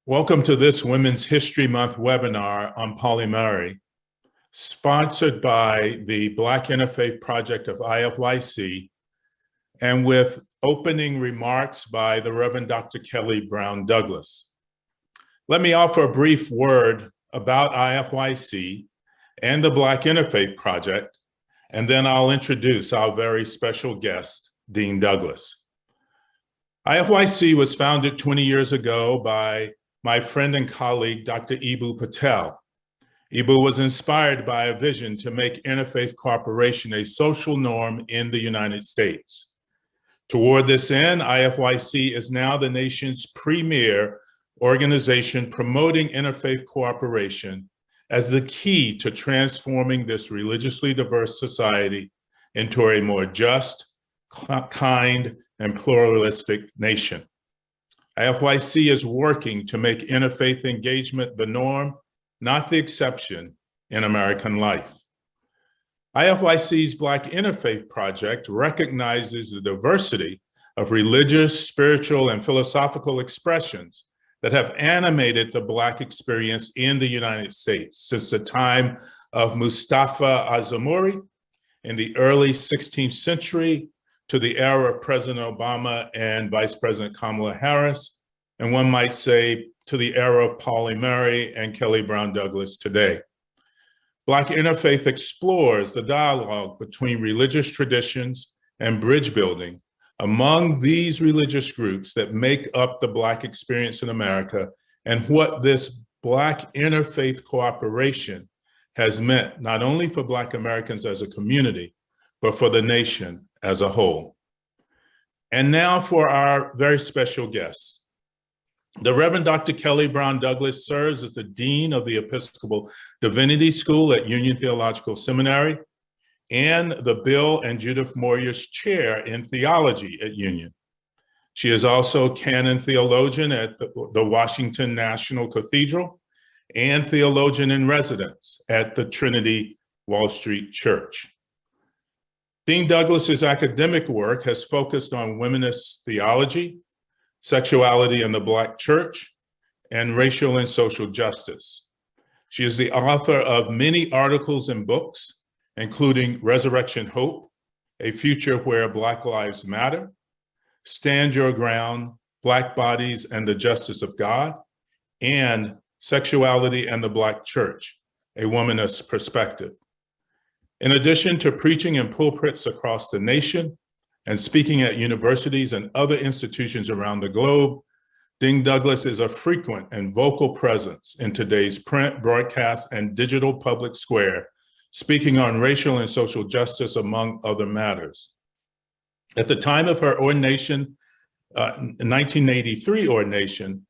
Welcome to this Women's History Month webinar on Pauli Murray, sponsored by the Black Interfaith Project of IFYC, and with opening remarks by the Reverend Dr. Kelly Brown Douglas. Let me offer a brief word about IFYC and the Black Interfaith Project, and then I'll introduce our very special guest, Dean Douglas. IFYC was founded 20 years ago by my friend and colleague, Dr. Eboo Patel. Eboo was inspired by a vision to make interfaith cooperation a social norm in the United States. Toward this end, IFYC is now the nation's premier organization promoting interfaith cooperation as the key to transforming this religiously diverse society into a more just, kind, and pluralistic nation. IFYC is working to make interfaith engagement the norm, not the exception, in American life. IFYC's Black Interfaith Project recognizes the diversity of religious, spiritual, and philosophical expressions that have animated the Black experience in the United States since the time of Mustafa Azamuri in the early 16th century to the era of President Obama and Vice President Kamala Harris, and one might say to the era of Pauli Murray and Kelly Brown Douglas today. Black Interfaith explores the dialogue between religious traditions and bridge building among these religious groups that make up the Black experience in America and what this Black interfaith cooperation has meant not only for Black Americans as a community, but for the nation as a whole. And now for our very special guest. The Reverend Dr. Kelly Brown Douglas serves as the Dean of the Episcopal Divinity School at Union Theological Seminary and the Bill and Judith Moyer's Chair in Theology at Union. She is also canon theologian at the Washington National Cathedral and theologian in residence at the Trinity Wall Street Church. Dean Douglas's academic work has focused on womanist theology, sexuality in the Black church, and racial and social justice. She is the author of many articles and books, including Resurrection Hope, A Future Where Black Lives Matter, Stand Your Ground, Black Bodies and the Justice of God, and Sexuality and the Black Church, A Womanist Perspective. In addition to preaching in pulpits across the nation and speaking at universities and other institutions around the globe, Dean Douglas is a frequent and vocal presence in today's print, broadcast, and digital public square, speaking on racial and social justice, among other matters. At the time of her ordination, 1983 ordination,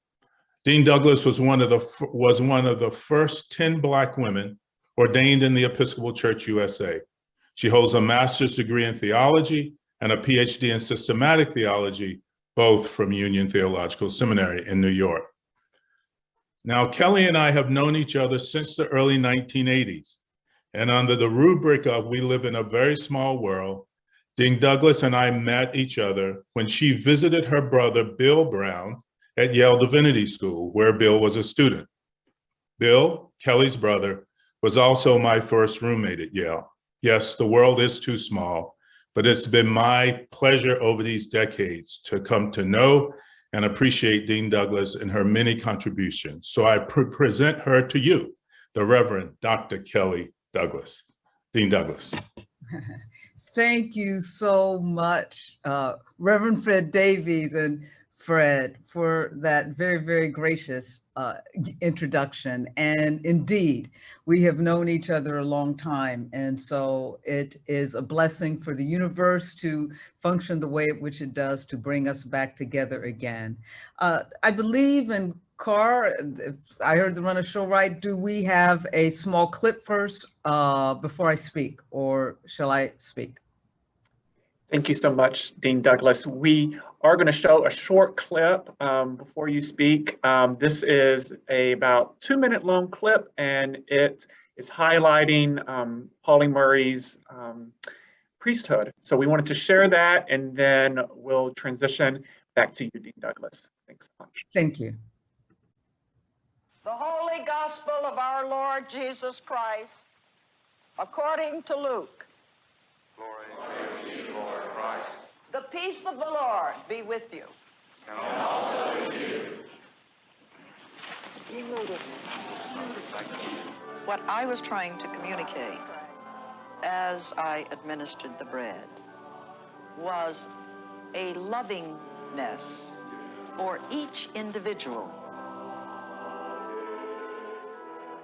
Dean Douglas was one of the first 10 Black women ordained in the Episcopal Church USA. She holds a master's degree in theology and a PhD in systematic theology, both from Union Theological Seminary in New York. Now, Kelly and I have known each other since the early 1980s, and under the rubric of we live in a very small world, Dean Douglas and I met each other when she visited her brother, Bill Brown, at Yale Divinity School, where Bill was a student. Bill, Kelly's brother, was also my first roommate at Yale. Yes, the world is too small, but it's been my pleasure over these decades to come to know and appreciate Dean Douglas and her many contributions. So I present her to you, the Reverend Dr. Kelly Douglas. Dean Douglas. Thank you so much, Reverend Fred Davies and Fred, for that very, very gracious introduction. And indeed, we have known each other a long time. And so it is a blessing for the universe to function the way in which it does to bring us back together again. I believe in Carr, if I heard the runner show right, do we have a small clip first before I speak, or shall I speak? Thank you so much, Dean Douglas. We are going to show a short clip before you speak. This is about 2-minute long clip, and it is highlighting Pauli Murray's priesthood. So we wanted to share that, and then we'll transition back to you, Dean Douglas. Thanks so much. Thank you. The Holy Gospel of our Lord Jesus Christ, according to Luke. Glory to you, Lord Christ. The peace of the Lord be with you. And also with you. What I was trying to communicate as I administered the bread was a lovingness for each individual.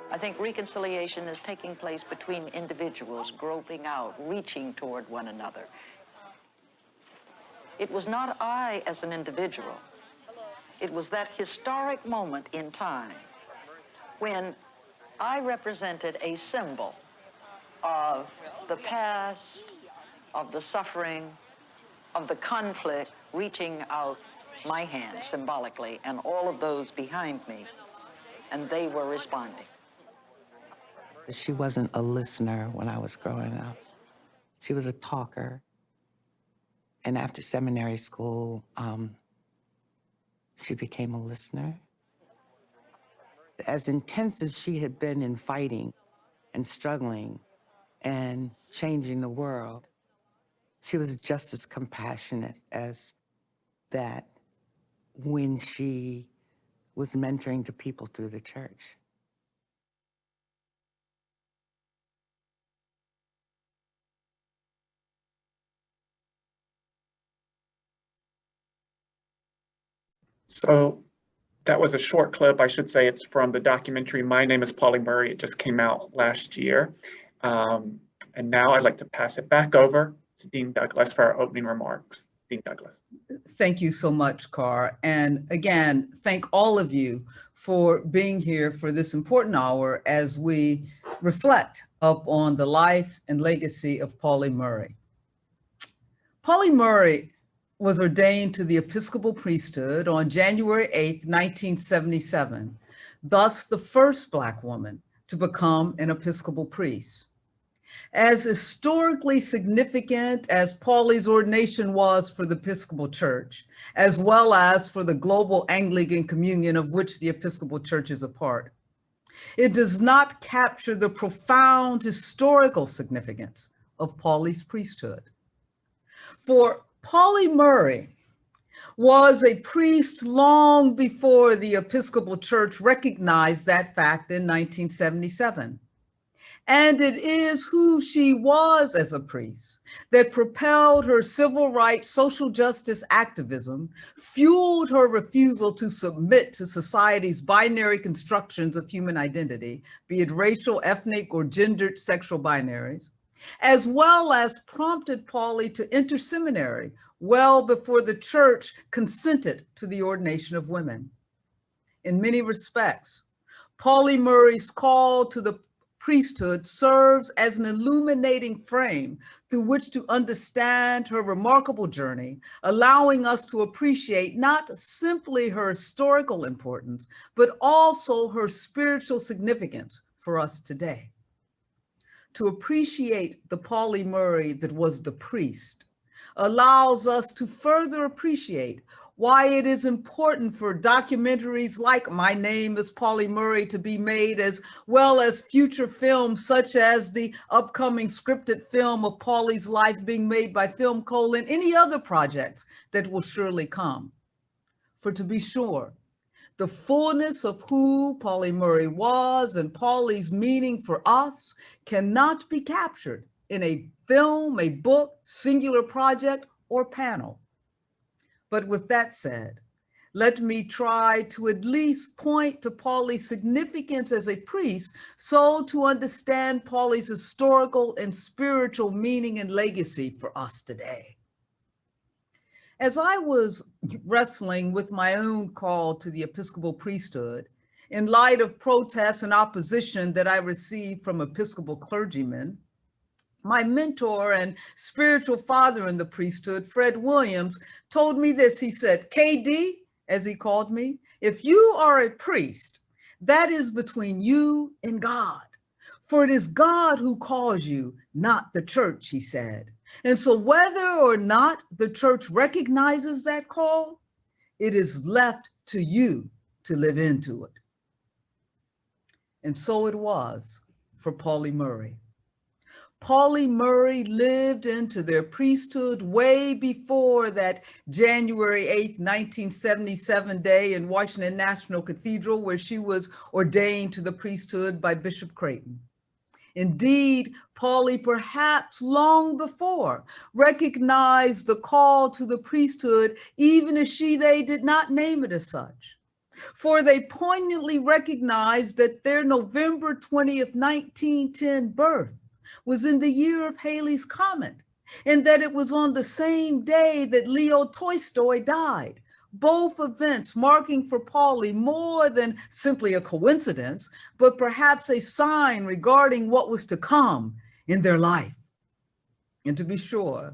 I think reconciliation is taking place between individuals, groping out, reaching toward one another. It was not I as an individual. It was that historic moment in time when I represented a symbol of the past, of the suffering, of the conflict, reaching out my hand symbolically, and all of those behind me, and they were responding. She wasn't a listener when I was growing up. She was a talker. And after seminary school, she became a listener. As intense as she had been in fighting and struggling and changing the world, she was just as compassionate as that when she was mentoring to people through the church. So that was a short clip. I should say it's from the documentary My Name is Pauli Murray. It just came out last year. And now I'd like to pass it back over to Dean Douglas for our opening remarks. Dean Douglas. Thank you so much, Carr. And again, thank all of you for being here for this important hour as we reflect upon the life and legacy of Pauli Murray. Pauli Murray was ordained to the Episcopal priesthood on January 8th, 1977, thus the first Black woman to become an Episcopal priest. As historically significant as Pauli's ordination was for the Episcopal Church, as well as for the global Anglican communion of which the Episcopal Church is a part, it does not capture the profound historical significance of Pauli's priesthood. For Pauli Murray was a priest long before the Episcopal Church recognized that fact in 1977. And it is who she was as a priest that propelled her civil rights, social justice activism, fueled her refusal to submit to society's binary constructions of human identity, be it racial, ethnic, or gendered sexual binaries, as well as prompted Pauli to enter seminary well before the church consented to the ordination of women. In many respects, Pauli Murray's call to the priesthood serves as an illuminating frame through which to understand her remarkable journey, allowing us to appreciate not simply her historical importance, but also her spiritual significance for us today. To appreciate the Pauli Murray that was the priest allows us to further appreciate why it is important for documentaries like My Name is Pauli Murray to be made, as well as future films such as the upcoming scripted film of Pauli's life being made by Film Cole and any other projects that will surely come. For to be sure, the fullness of who Pauli Murray was and Pauli's meaning for us cannot be captured in a film, a book, singular project, or panel. But with that said, let me try to at least point to Pauli's significance as a priest so to understand Pauli's historical and spiritual meaning and legacy for us today. As I was wrestling with my own call to the Episcopal priesthood, in light of protests and opposition that I received from Episcopal clergymen, my mentor and spiritual father in the priesthood, Fred Williams, told me this. He said, KD, as he called me, if you are a priest, that is between you and God. For it is God who calls you, not the church, he said. And so whether or not the church recognizes that call, it is left to you to live into it. And so it was for Pauli Murray. Pauli Murray lived into their priesthood way before that January 8th, 1977 day in Washington National Cathedral, where she was ordained to the priesthood by Bishop Creighton. Indeed, Pauli, perhaps long before, recognized the call to the priesthood, even as they did not name it as such. For they poignantly recognized that their November 20th, 1910 birth was in the year of Halley's Comet, and that it was on the same day that Leo Tolstoy died. Both events marking for Pauli more than simply a coincidence, but perhaps a sign regarding what was to come in their life. And to be sure,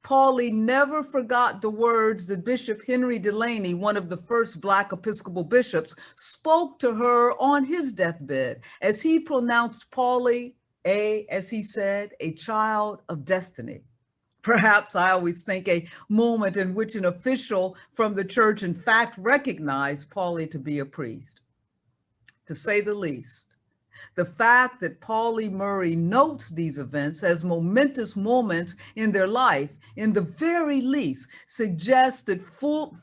Pauli never forgot the words that Bishop Henry Delaney, one of the first Black Episcopal bishops, spoke to her on his deathbed as he pronounced Pauli as he said, a child of destiny. Perhaps I always think a moment in which an official from the church in fact recognized Pauli to be a priest. To say the least, the fact that Pauli Murray notes these events as momentous moments in their life, in the very least, suggests that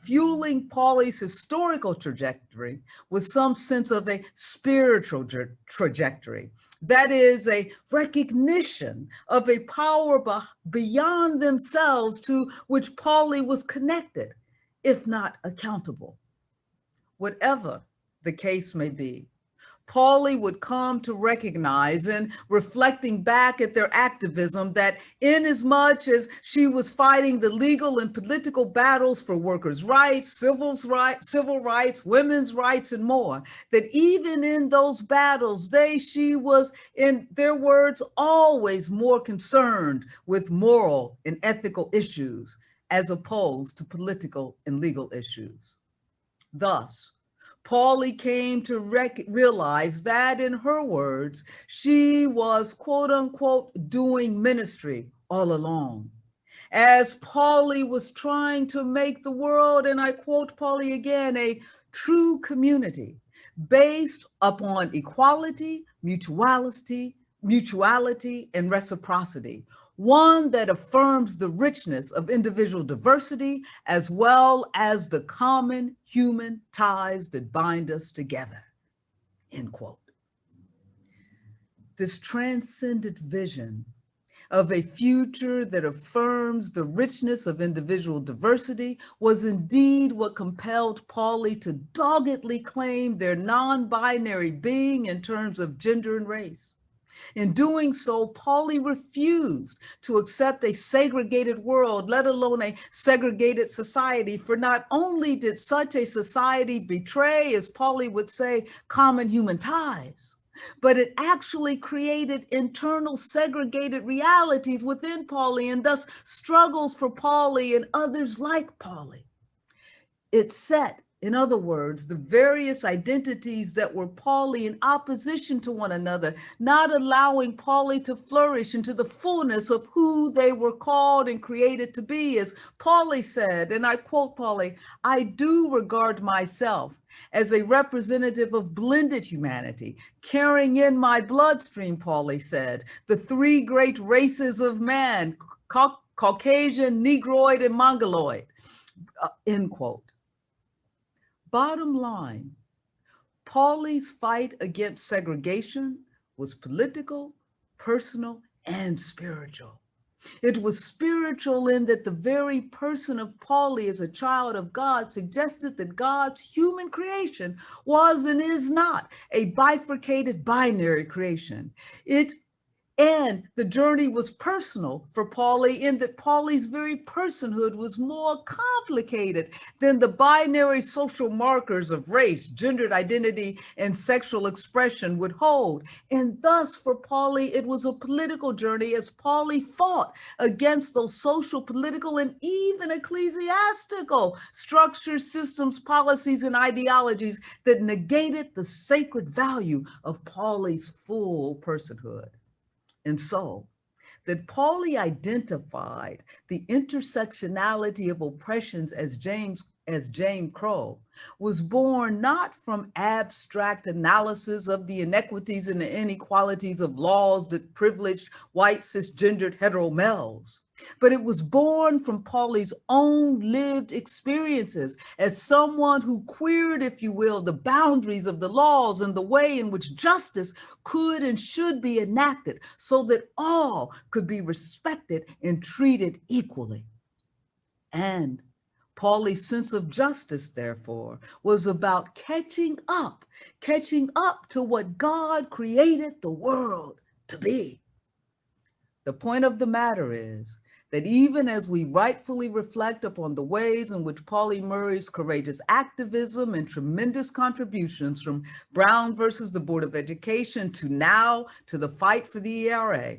fueling Pauli's historical trajectory was some sense of a spiritual trajectory. That is, a recognition of a power beyond themselves to which Pauli was connected, if not accountable. Whatever the case may be, Pauli would come to recognize, in reflecting back at their activism, that inasmuch as she was fighting the legal and political battles for workers' rights, civil rights, women's rights, and more, that even in those battles, she was, in their words, always more concerned with moral and ethical issues as opposed to political and legal issues. Thus, Pauli came to realize that, in her words, she was, quote unquote, doing ministry all along. As Pauli was trying to make the world, and I quote Pauli again, a true community based upon equality, mutuality, and reciprocity, one that affirms the richness of individual diversity as well as the common human ties that bind us together, end quote. This transcendent vision of a future that affirms the richness of individual diversity was indeed what compelled Pauli to doggedly claim their non-binary being in terms of gender and race. In doing so, Pauli refused to accept a segregated world, let alone a segregated society, for not only did such a society betray, as Pauli would say, common human ties, but it actually created internal segregated realities within Pauli, and thus struggles for Pauli and others like Pauli. It set, in other words, the various identities that were Pauli in opposition to one another, not allowing Pauli to flourish into the fullness of who they were called and created to be. As Pauli said, and I quote Pauli, "I do regard myself as a representative of blended humanity, carrying in my bloodstream," Pauli said, "the three great races of man, Caucasian, Negroid, and Mongoloid," end quote. Bottom line, Pauli's fight against segregation was political, personal, and spiritual. It was spiritual in that the very person of Pauli as a child of God suggested that God's human creation was and is not a bifurcated binary creation. And the journey was personal for Pauli in that Pauli's very personhood was more complicated than the binary social markers of race, gendered identity, and sexual expression would hold. And thus for Pauli, it was a political journey as Pauli fought against those social, political, and even ecclesiastical structures, systems, policies, and ideologies that negated the sacred value of Pauli's full personhood. And so, that Pauli identified the intersectionality of oppressions, as James as Jane Crow, was born not from abstract analysis of the inequities and the inequalities of laws that privileged white cisgendered hetero males, but it was born from Pauli's own lived experiences as someone who queered, if you will, the boundaries of the laws and the way in which justice could and should be enacted so that all could be respected and treated equally. And Pauli's sense of justice, therefore, was about catching up to what God created the world to be. The point of the matter is that even as we rightfully reflect upon the ways in which Pauli Murray's courageous activism and tremendous contributions from Brown versus the Board of Education to now to the fight for the ERA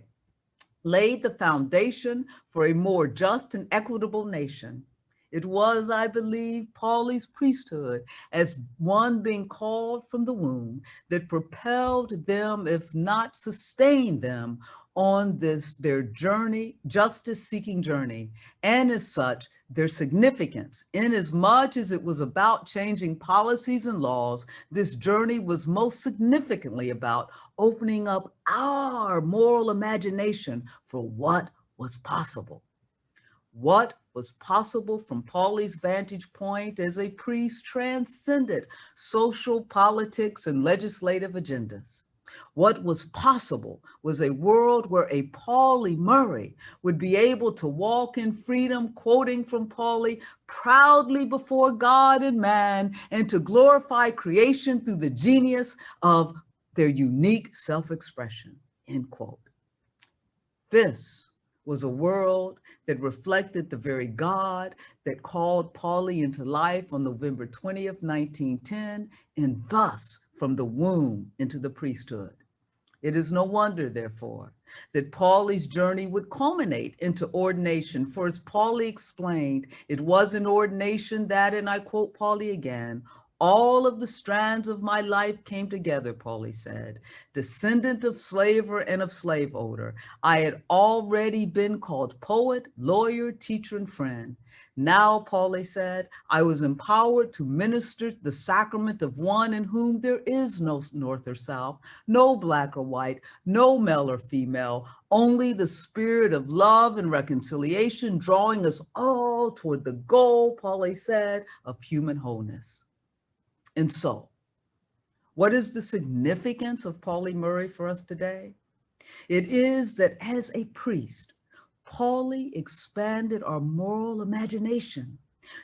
laid the foundation for a more just and equitable nation, it was, I believe, Pauli's priesthood as one being called from the womb that propelled them, if not sustained them, on their journey, justice-seeking journey, and as such, their significance. In as much as it was about changing policies and laws, this journey was most significantly about opening up our moral imagination for what was possible. What was possible from Pauli's vantage point as a priest transcended social politics and legislative agendas. What was possible was a world where a Pauli Murray would be able to walk in freedom, quoting from Pauli, proudly before God and man, and to glorify creation through the genius of their unique self-expression, end quote. This was a world that reflected the very God that called Pauli into life on November 20th, 1910, and thus from the womb into the priesthood. It is no wonder, therefore, that Pauli's journey would culminate into ordination, for as Pauli explained, it was in ordination that, and I quote Pauli again, all of the strands of my life came together, Pauli said. Descendant of slaver and of slave owner, I had already been called poet, lawyer, teacher, and friend. Now, Pauli said, I was empowered to minister the sacrament of one in whom there is no north or south, no black or white, no male or female, only the spirit of love and reconciliation drawing us all toward the goal, Pauli said, of human wholeness. And so, what is the significance of Pauli Murray for us today? It is that as a priest, Pauli expanded our moral imagination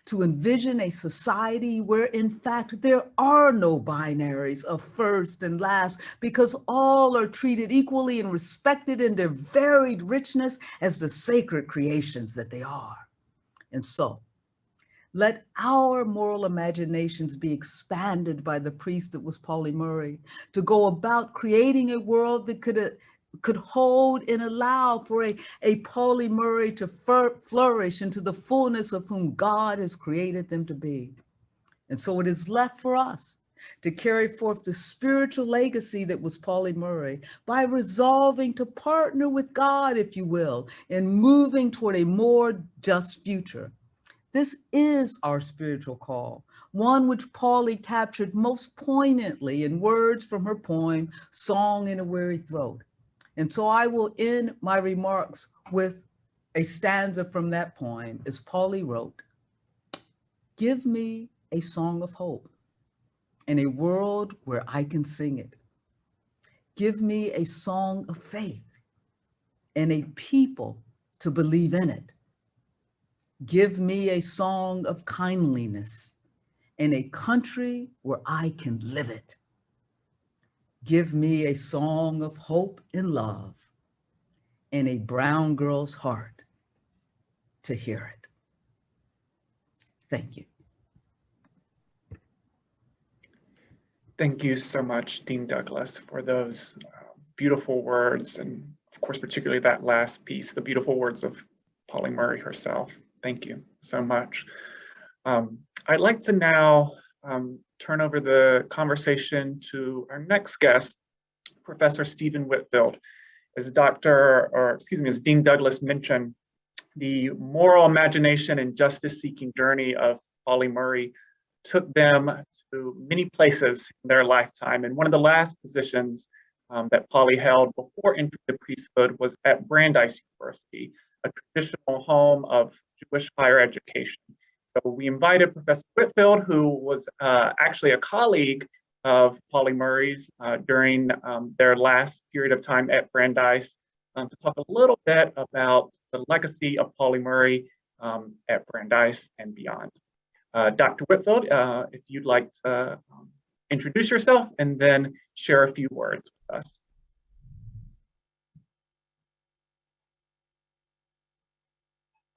to envision a society where, in fact, there are no binaries of first and last, because all are treated equally and respected in their varied richness as the sacred creations that they are. And so, let our moral imaginations be expanded by the priest that was Pauli Murray to go about creating a world that could hold and allow for a Pauli Murray to flourish into the fullness of whom God has created them to be. And so it is left for us to carry forth the spiritual legacy that was Pauli Murray by resolving to partner with God, if you will, in moving toward a more just future. This is our spiritual call, one which Pauli captured most poignantly in words from her poem, Song in a Weary Throat. And so I will end my remarks with a stanza from that poem, as Pauli wrote, give me a song of hope in a world where I can sing it. Give me a song of faith and a people to believe in it. Give me a song of kindliness in a country where I can live it. Give me a song of hope and love in a brown girl's heart to hear it. Thank you. Thank you so much, Dean Douglas, for those beautiful words, and of course, particularly that last piece, the beautiful words of Pauli Murray herself. Thank you so much. I'd like to now turn over the conversation to our next guest, Professor Stephen Whitfield. As as Dean Douglas mentioned, the moral imagination and justice-seeking journey of Pauli Murray took them to many places in their lifetime. And one of the last positions that Pauli held before entering the priesthood was at Brandeis University, a traditional home of Jewish higher education. So we invited Professor Whitfield, who was actually a colleague of Pauli Murray's during their last period of time at Brandeis, to talk a little bit about the legacy of Pauli Murray at Brandeis and beyond. Dr. Whitfield, if you'd like to introduce yourself and then share a few words with us.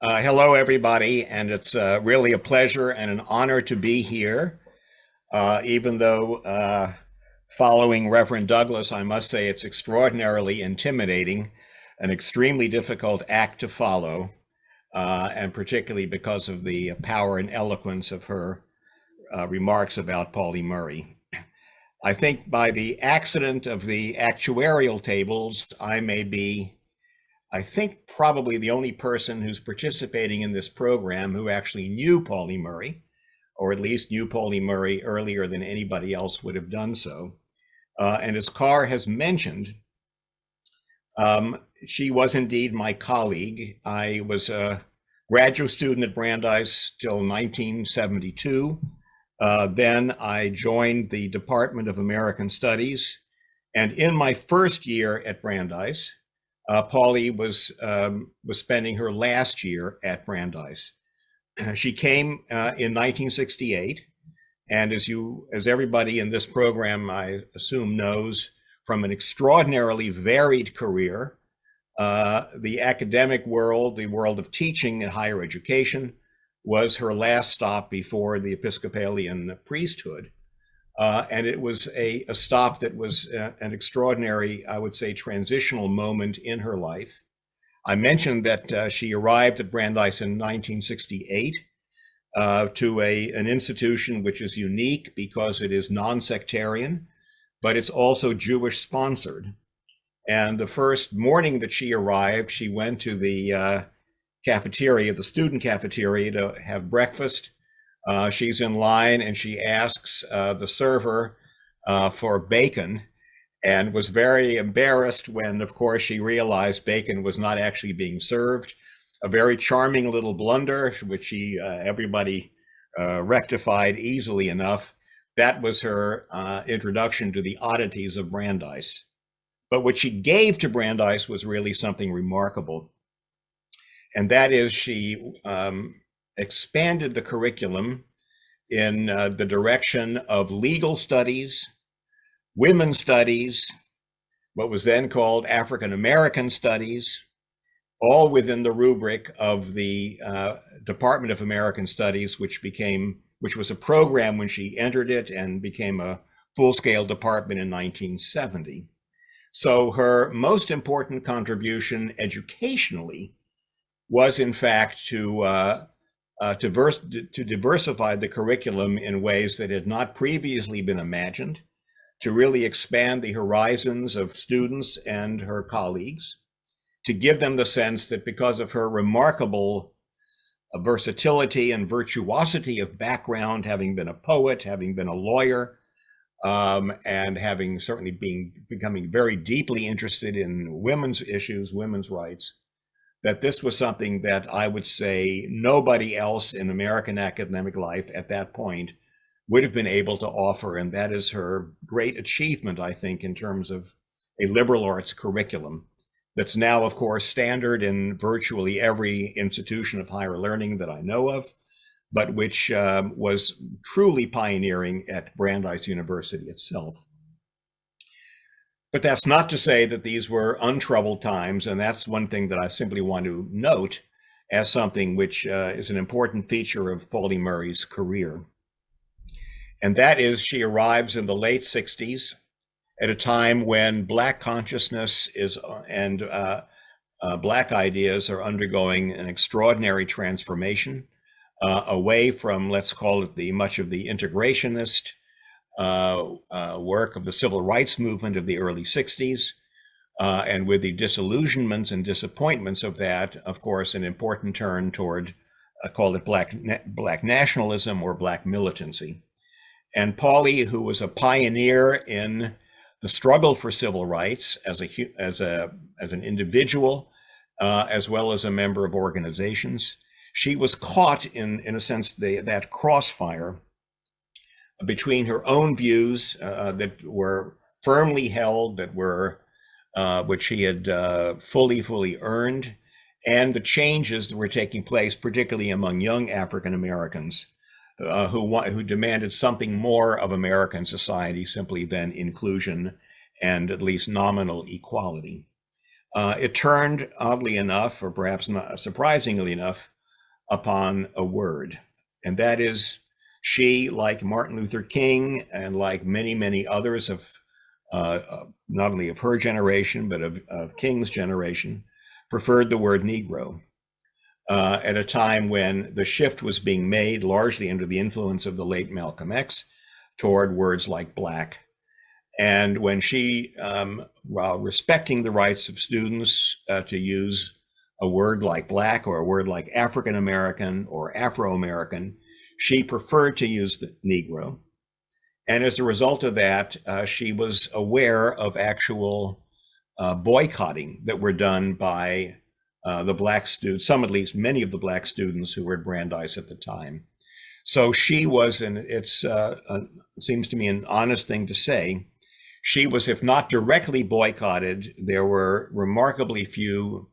Hello, everybody, and it's really a pleasure and an honor to be here. Even though following Reverend Douglas, I must say it's extraordinarily intimidating, an extremely difficult act to follow, and particularly because of the power and eloquence of her remarks about Pauli Murray. I think by the accident of the actuarial tables, I may be, I think, probably the only person who's participating in this program who actually knew Pauli Murray, or at least knew Pauli Murray earlier than anybody else would have done so. And as Carr has mentioned, she was indeed my colleague. I was a graduate student at Brandeis till 1972. Then I joined the Department of American Studies. And in my first year at Brandeis, Pauli was spending her last year at Brandeis. She came in 1968, and as everybody in this program, I assume, knows, from an extraordinarily varied career, the academic world, the world of teaching and higher education, was her last stop before the Episcopalian priesthood. And it was a stop that was an extraordinary, I would say, transitional moment in her life. I mentioned that she arrived at Brandeis in 1968 to an institution which is unique because it is non-sectarian, but it's also Jewish sponsored. And the first morning that she arrived, she went to the cafeteria, the student cafeteria, to have breakfast. She's in line and she asks the server for bacon, and was very embarrassed when, of course, she realized bacon was not actually being served. A very charming little blunder, which everybody rectified easily enough. That was her introduction to the oddities of Brandeis. But what she gave to Brandeis was really something remarkable. And that is she expanded the curriculum in the direction of legal studies, women's studies, what was then called African American studies, all within the rubric of the Department of American Studies, which was a program when she entered it and became a full-scale department in 1970. So her most important contribution educationally was, in fact, to diversify the curriculum in ways that had not previously been imagined, to really expand the horizons of students and her colleagues, to give them the sense that because of her remarkable versatility and virtuosity of background, having been a poet, having been a lawyer, and having certainly becoming very deeply interested in women's issues, women's rights, that this was something that I would say nobody else in American academic life at that point would have been able to offer. And that is her great achievement, I think, in terms of a liberal arts curriculum that's now, of course, standard in virtually every institution of higher learning that I know of, but which was truly pioneering at Brandeis University itself. But that's not to say that these were untroubled times, and that's one thing that I simply want to note as something which is an important feature of Pauli Murray's career. And that is, she arrives in the late 60s at a time when Black consciousness and Black ideas are undergoing an extraordinary transformation away from, let's call it, much of the integrationist work of the civil rights movement of the early 60s, and with the disillusionments and disappointments of that, of course, an important turn toward called it black nationalism or black militancy. And Pauli, who was a pioneer in the struggle for civil rights as an individual, as well as a member of organizations, she was caught in a sense that crossfire between her own views that were firmly held, that were which she had fully earned, and the changes that were taking place, particularly among young African Americans who demanded something more of American society simply than inclusion and at least nominal equality. It turned, oddly enough, or perhaps not surprisingly enough, upon a word, and that is, she, like Martin Luther King and like many others of not only of her generation, but of King's generation, preferred the word Negro at a time when the shift was being made, largely under the influence of the late Malcolm X, toward words like Black. And when she, while respecting the rights of students to use a word like Black or a word like African American or Afro-American, she preferred to use the Negro. And as a result of that, she was aware of actual boycotting that were done by the Black students, some at least, many of the Black students who were at Brandeis at the time. So she was, and it seems to me an honest thing to say, she was, if not directly boycotted, there were remarkably few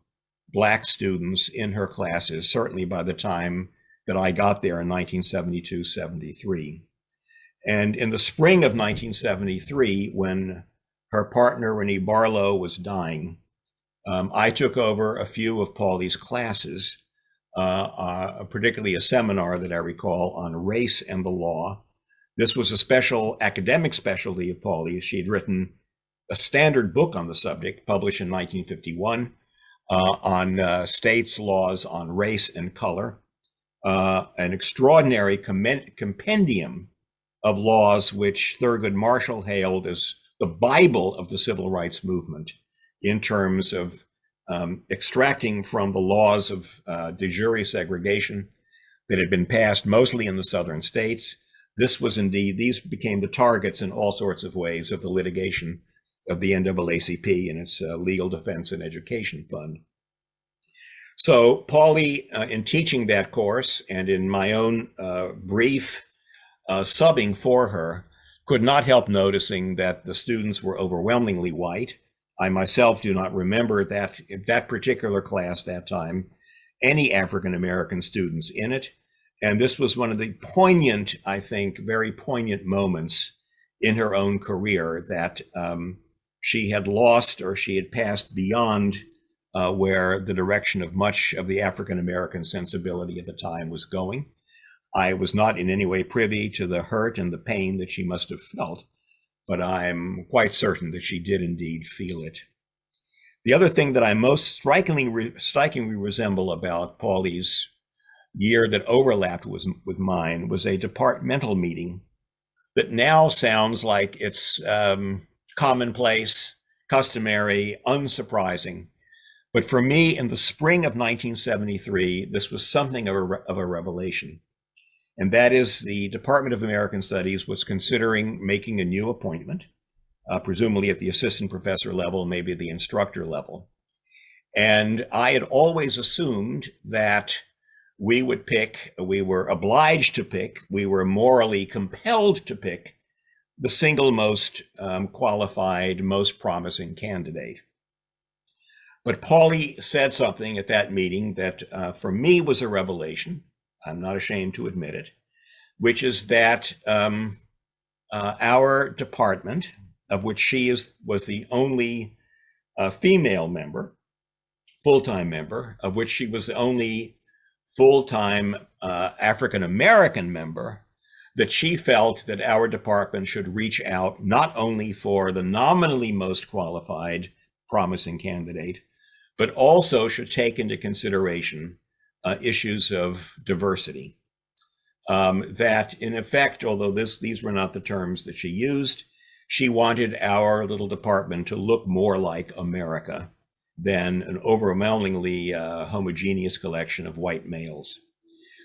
Black students in her classes, certainly by the time that I got there in 1972-73. And in the spring of 1973, when her partner, Renee Barlow, was dying, I took over a few of Pauli's classes, particularly a seminar that I recall on race and the law. This was a special academic specialty of Pauli. She had written a standard book on the subject, published in 1951, on states' laws on race and color, an extraordinary compendium of laws which Thurgood Marshall hailed as the Bible of the civil rights movement in terms of extracting from the laws of de jure segregation that had been passed mostly in the southern states. These became the targets in all sorts of ways of the litigation of the NAACP and its Legal Defense and Education Fund. So Pauli, in teaching that course and in my own brief subbing for her, could not help noticing that the students were overwhelmingly white. I myself do not remember that particular class that time, any African-American students in it. And this was one of the poignant, I think, very poignant moments in her own career that she had lost, or she had passed beyond where the direction of much of the African-American sensibility at the time was going. I was not in any way privy to the hurt and the pain that she must have felt, but I'm quite certain that she did indeed feel it. The other thing that I most strikingly resemble about Pauli's year that overlapped with mine was a departmental meeting that now sounds like it's commonplace, customary, unsurprising. But for me, in the spring of 1973, this was something of a revelation. And that is, the Department of American Studies was considering making a new appointment, presumably at the assistant professor level, maybe the instructor level. And I had always assumed that we were obliged to pick, we were morally compelled to pick the single most qualified, most promising candidate. But Pauli said something at that meeting that for me was a revelation. I'm not ashamed to admit it, which is that our department, of which she was the only female member, full-time member, of which she was the only full-time African-American member, that she felt that our department should reach out not only for the nominally most qualified, promising candidate, but also should take into consideration issues of diversity. That in effect, although these were not the terms that she used, she wanted our little department to look more like America than an overwhelmingly homogeneous collection of white males.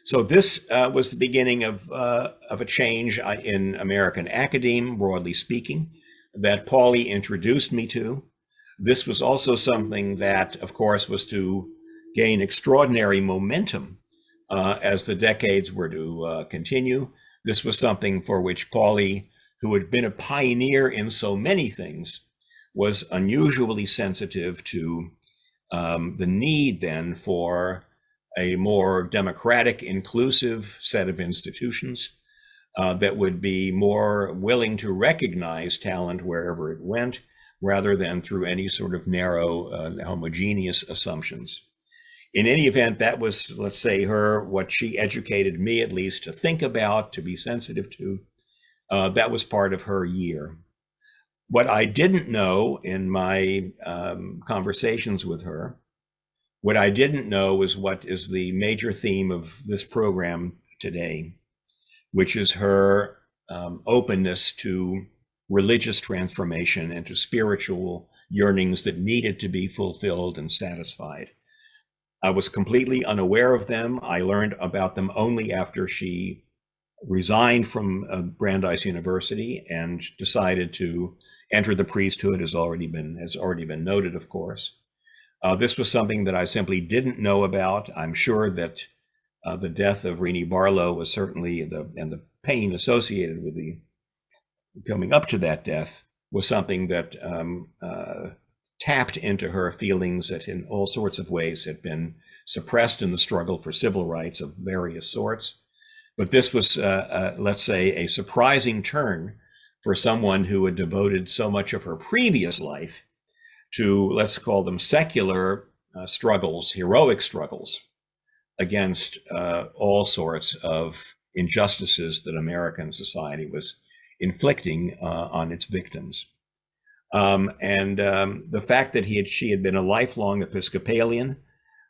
So this was the beginning of a change in American academe, broadly speaking, that Pauli introduced me to. This was also something that, of course, was to gain extraordinary momentum as the decades were to continue. This was something for which Pauli, who had been a pioneer in so many things, was unusually sensitive to the need then for a more democratic, inclusive set of institutions that would be more willing to recognize talent wherever it went, rather than through any sort of narrow, homogeneous assumptions. In any event, that was, let's say, what she educated me at least to think about, to be sensitive to. That was part of her year. What I didn't know in my conversations with her, what I didn't know was what is the major theme of this program today, which is her openness to religious transformation and to spiritual yearnings that needed to be fulfilled and satisfied. I was completely unaware of them. I learned about them only after she resigned from Brandeis University and decided to enter the priesthood, has already been noted, of course. This was something that I simply didn't know about. I'm sure that the death of Renee Barlow was certainly, and the pain associated with the coming up to that death was something that tapped into her feelings that in all sorts of ways had been suppressed in the struggle for civil rights of various sorts. But this was, let's say, a surprising turn for someone who had devoted so much of her previous life to, let's call them secular struggles, heroic struggles against all sorts of injustices that American society was inflicting on its victims. The fact that she had been a lifelong Episcopalian,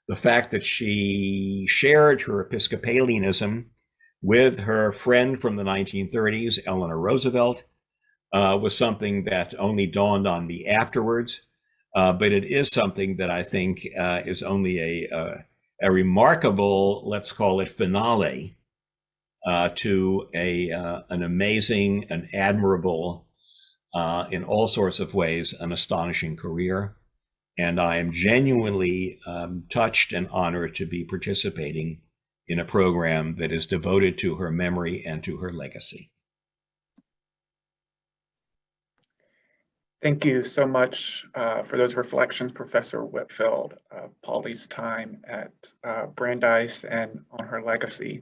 the fact that she shared her Episcopalianism with her friend from the 1930s, Eleanor Roosevelt, was something that only dawned on me afterwards. But it is something that I think is only a remarkable, let's call it finale, to an amazing, an admirable, in all sorts of ways, an astonishing career. And I am genuinely touched and honored to be participating in a program that is devoted to her memory and to her legacy. Thank you so much for those reflections, Professor Whitfield, Pauli's time at Brandeis and on her legacy.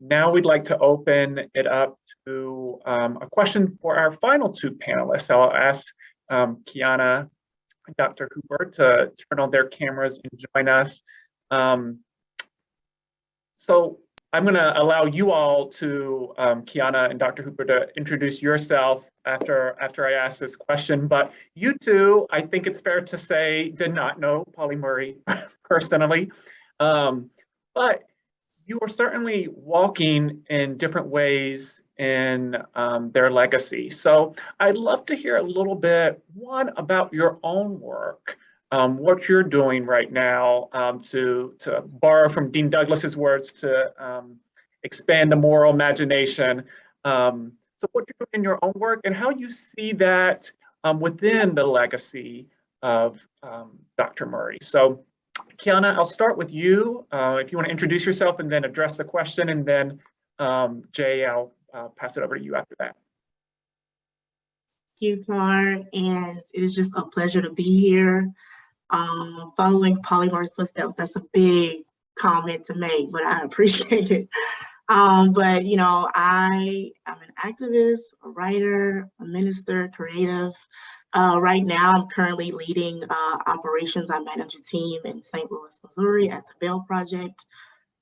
Now we'd like to open it up to a question for our final two panelists. So I'll ask Kianna and Dr. Hooper to turn on their cameras and join us. So I'm going to allow you all to, Kianna and Dr. Hooper, to introduce yourself after I ask this question. But you two, I think it's fair to say, did not know Pauli Murray personally. But you are certainly walking in different ways in their legacy. So I'd love to hear a little bit, one, about your own work, what you're doing right now to borrow from Dean Douglas's words to expand the moral imagination. So what you're doing in your own work and how you see that within the legacy of Dr. Murray. So Kianna, I'll start with you. If you want to introduce yourself and then address the question, and then Jay, I'll pass it over to you after that. Thank you, Car, and it is just a pleasure to be here. Following Pauli Murray's footsteps, that's a big comment to make, but I appreciate it. But you know, I am an activist, a writer, a minister, creative. Right now, I'm currently leading operations. I manage a team in St. Louis, Missouri at the Bail Project.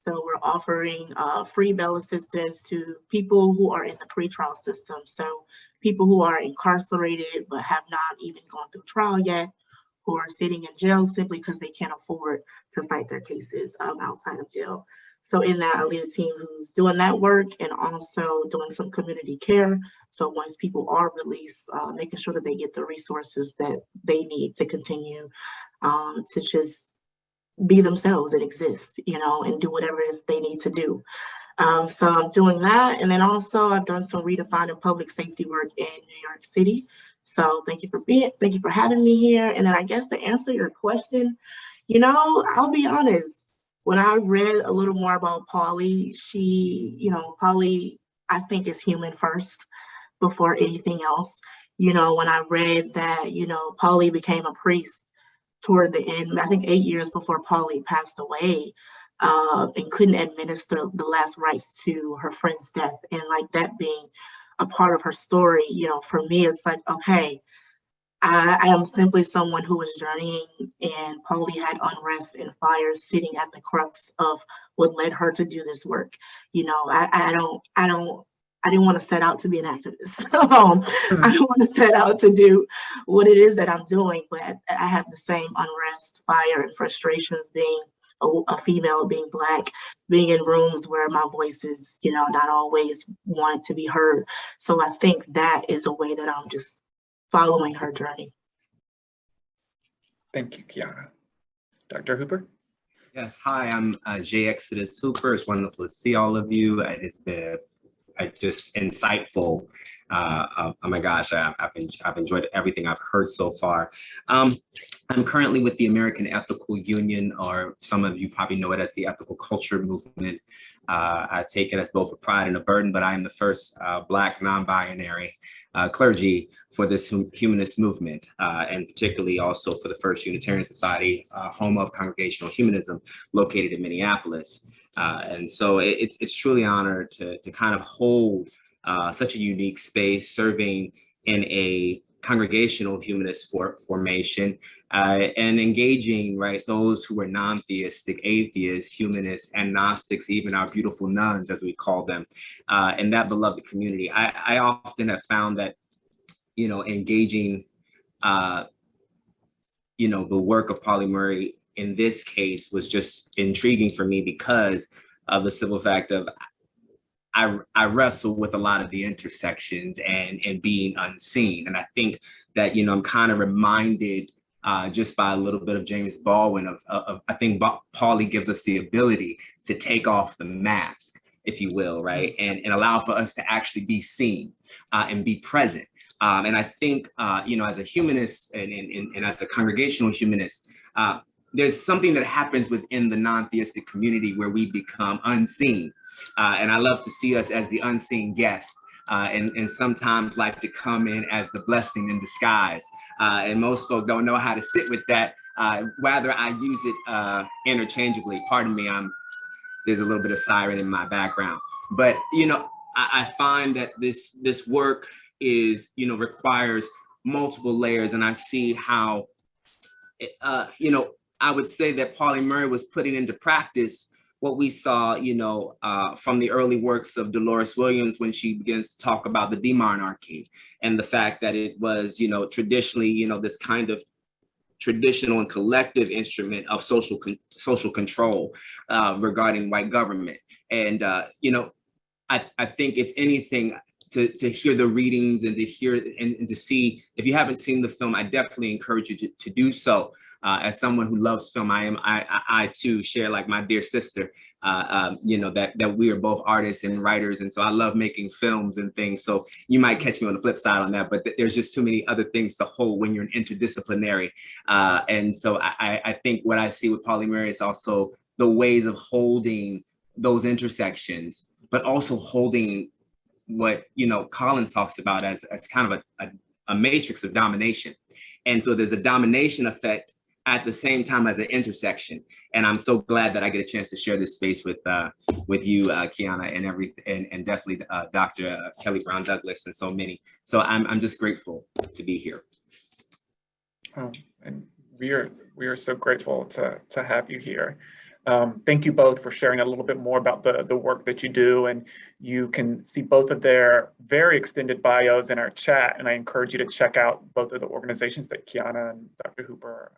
So we're offering free bail assistance to people who are in the pretrial system. So people who are incarcerated but have not even gone through trial yet, who are sitting in jail simply because they can't afford to fight their cases outside of jail. So in that, I lead a team who's doing that work and also doing some community care. So once people are released, making sure that they get the resources that they need to continue to just be themselves and exist, and do whatever it is they need to do. So I'm doing that. And then also I've done some redefining public safety work in New York City. So thank you for having me here. And then I guess to answer your question, I'll be honest, when I read a little more about Pauli, Pauli, I think, is human first before anything else. When I read that, Pauli became a priest toward the end, I think 8 years before Pauli passed away, and couldn't administer the last rites to her friend's death. And like that being a part of her story, for me, it's like, okay, I am simply someone who was journeying, and Pauli had unrest and fire sitting at the crux of what led her to do this work. I didn't want to set out to be an activist. I don't want to set out to do what it is that I'm doing, but I have the same unrest, fire, and frustrations being a female, being Black, being in rooms where my voice is, not always wanted to be heard. So I think that is a way that I'm just following her journey. Thank you, Kianna. Dr. Hooper? Yes, hi, I'm J. Exodus Hooper. It's wonderful to see all of you. It has been just insightful. Oh my gosh, I've enjoyed everything I've heard so far. I'm currently with the American Ethical Union, or some of you probably know it as the Ethical Culture Movement. I take it as both a pride and a burden, but I am the first Black non-binary clergy for this humanist movement, and particularly also for the first Unitarian Society, home of Congregational Humanism, located in Minneapolis. And so it's truly an honor to kind of hold such a unique space, serving in a congregational humanist formation, and engaging, right, those who are non-theistic, atheists, humanists, and Gnostics, even our beautiful nuns, as we call them, in that beloved community. I often have found that, engaging, the work of Pauli Murray in this case was just intriguing for me because of the simple fact of I wrestle with a lot of the intersections and being unseen. And I think that, I'm kind of reminded just by a little bit of James Baldwin of I think Pauli gives us the ability to take off the mask, if you will, right? And allow for us to actually be seen and be present. And I think, as a humanist and as a congregational humanist, there's something that happens within the non-theistic community where we become unseen. And I love to see us as the unseen guest, and sometimes like to come in as the blessing in disguise. And most folk don't know how to sit with that. Rather, I use it interchangeably. Pardon me, there's a little bit of siren in my background. But, I find that this work is, requires multiple layers. And I see how, I would say that Pauli Murray was putting into practice what we saw, from the early works of Dolores Williams when she begins to talk about the demonarchy and the fact that it was, traditionally, this kind of traditional and collective instrument of social control regarding white government. And, I think if anything, to hear the readings and to hear and to see, if you haven't seen the film, I definitely encourage you to do so. As someone who loves film, I too share, like my dear sister, that we are both artists and writers. And so I love making films and things. So you might catch me on the flip side on that, but there's just too many other things to hold when you're an interdisciplinary. And so I think what I see with Pauli Murray is also the ways of holding those intersections, but also holding what, Collins talks about as kind of a matrix of domination. And so there's a domination effect at the same time as an intersection. And I'm so glad that I get a chance to share this space with you, Kianna, and definitely Dr. Kelly Brown Douglas and so many. So I'm just grateful to be here. Oh, and we are so grateful to have you here. Thank you both for sharing a little bit more about the work that you do, and you can see both of their very extended bios in our chat, and I encourage you to check out both of the organizations that Kianna and Dr. Hooper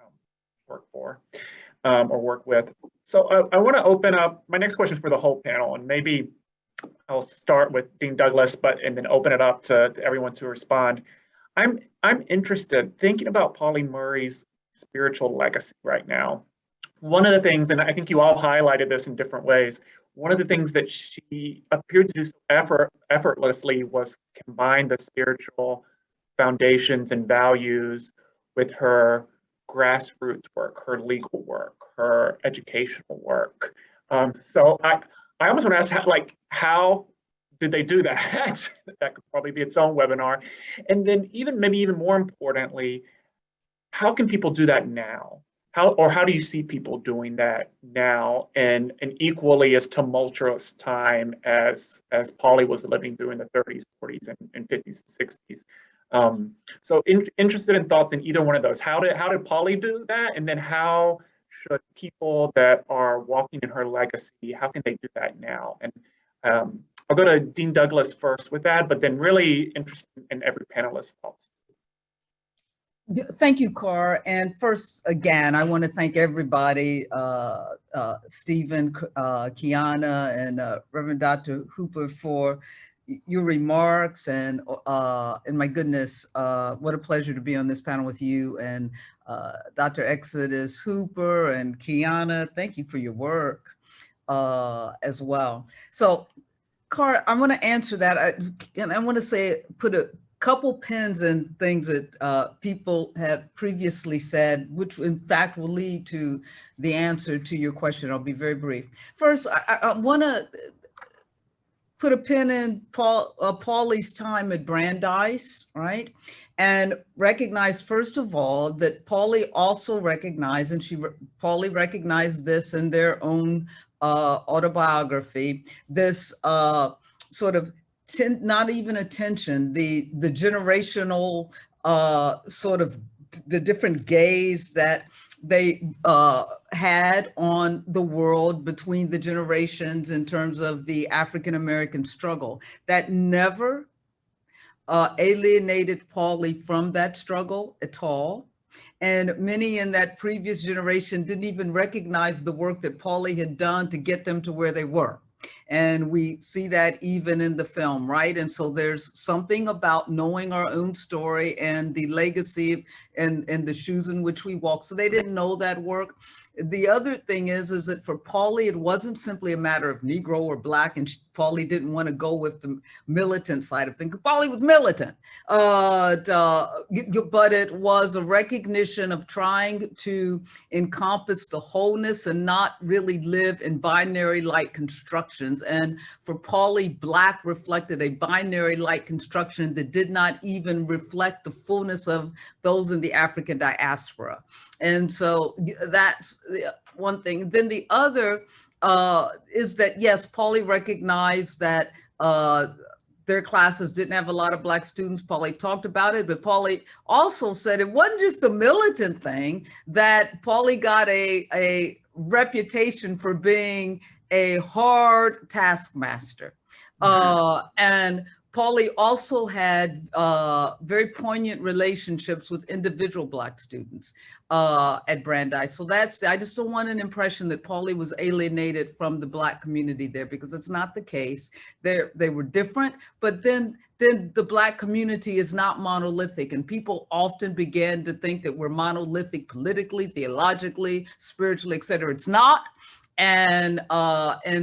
work for or work with. So I want to open up, my next question is for the whole panel, and maybe I'll start with Dean Douglas, and then open it up to everyone to respond. I'm interested, thinking about Pauli Murray's spiritual legacy right now. one of the things, and I think you all highlighted this in different ways, one of the things that she appeared to do so effortlessly was combine the spiritual foundations and values with her grassroots work, her legal work, her educational work. So I almost want to ask how did they do that? That could probably be its own webinar. And then maybe even more importantly, how can people do that now? How do you see people doing that now in an equally as tumultuous time as Pauli was living through in the 30s, 40s, and 50s, and 60s? So interested in thoughts in either one of those. How did Pauli do that? And then how should people that are walking in her legacy, how can they do that now? And I'll go to Dean Douglas first with that, but then really interested in every panelist's thoughts. Thank you, Carr. And first, again, I want to thank everybody, Stephen, Kianna, and Reverend Dr. Hooper for your remarks. And my goodness, what a pleasure to be on this panel with you and Dr. Exodus Hooper and Kianna. Thank you for your work as well. So, Carr, I want to answer that. And I want to say, put a couple pins in things that people have previously said, which in fact will lead to the answer to your question. I'll be very brief. First, I want to put a pin in Pauli's time at Brandeis, right? And recognize, first of all, that Pauli also recognized, and Pauli recognized this in their own autobiography, this sort of not even attention, the generational sort of the different gaze that they had on the world between the generations in terms of the African-American struggle that never alienated Pauli from that struggle at all. And many in that previous generation didn't even recognize the work that Pauli had done to get them to where they were. And we see that even in the film, right? And so there's something about knowing our own story and the legacy and the shoes in which we walk. So they didn't know that work. The other thing is that for Pauli, it wasn't simply a matter of Negro or Black, and Pauli didn't want to go with the militant side of things. Pauli was militant, but it was a recognition of trying to encompass the wholeness and not really live in binary-like constructions. And for Pauli, Black reflected a binary-like construction that did not even reflect the fullness of those in the African diaspora. And so that's one thing. Then the other is that, yes, Pauli recognized that their classes didn't have a lot of Black students. Pauli talked about it, but Pauli also said it wasn't just a militant thing, that Pauli got a reputation for being a hard taskmaster. And Pauli also had very poignant relationships with individual Black students at Brandeis. So I just don't want an impression that Pauli was alienated from the Black community there, because it's not the case. They were different, but then the Black community is not monolithic, and people often began to think that we're monolithic politically, theologically, spiritually, et cetera. It's not. And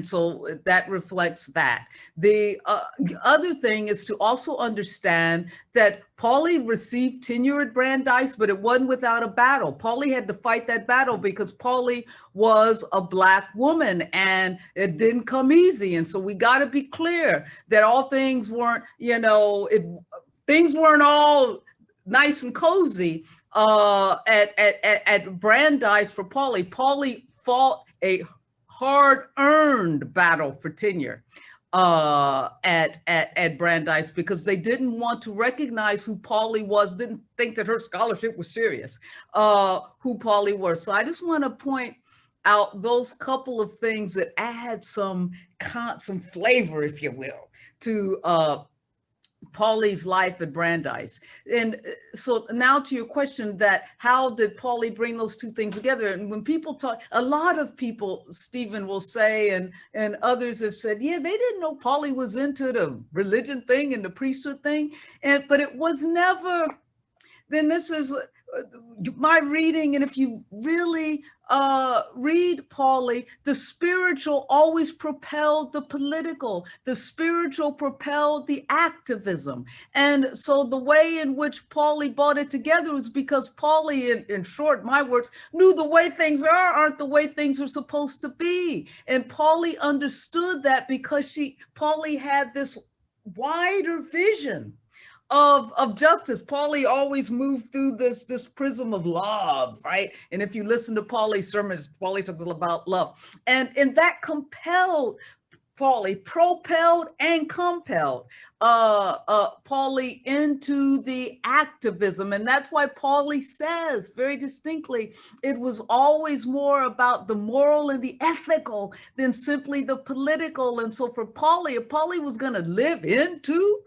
so that reflects that. The other thing is to also understand that Pauli received tenure at Brandeis, but it wasn't without a battle. Pauli had to fight that battle because Pauli was a Black woman, and it didn't come easy. And so we got to be clear that all things weren't, things weren't all nice and cozy at Brandeis for Pauli. Pauli fought a hard-earned battle for tenure at Brandeis, because they didn't want to recognize who Pauli was, didn't think that her scholarship was serious, who Pauli was. So I just want to point out those couple of things that add some flavor, if you will, to Pauli's life at Brandeis. And so now to your question, that how did Pauli bring those two things together? And when people talk, a lot of people, Stephen will say, and others have said, yeah, they didn't know Pauli was into the religion thing and the priesthood thing. But it was never, then this is my reading, and if you really read Pauli, the spiritual always propelled the political, the spiritual propelled the activism. And so the way in which Pauli brought it together was because Pauli, in short, my words, knew the way things aren't the way things are supposed to be. And Pauli understood that because Pauli had this wider vision of justice. Pauli always moved through this prism of love, right? And if you listen to Pauli's sermons, Pauli talks about love. And that compelled Pauli, propelled and compelled Pauli into the activism. And that's why Pauli says very distinctly, it was always more about the moral and the ethical than simply the political. And so for Pauli, if Pauli was going to live into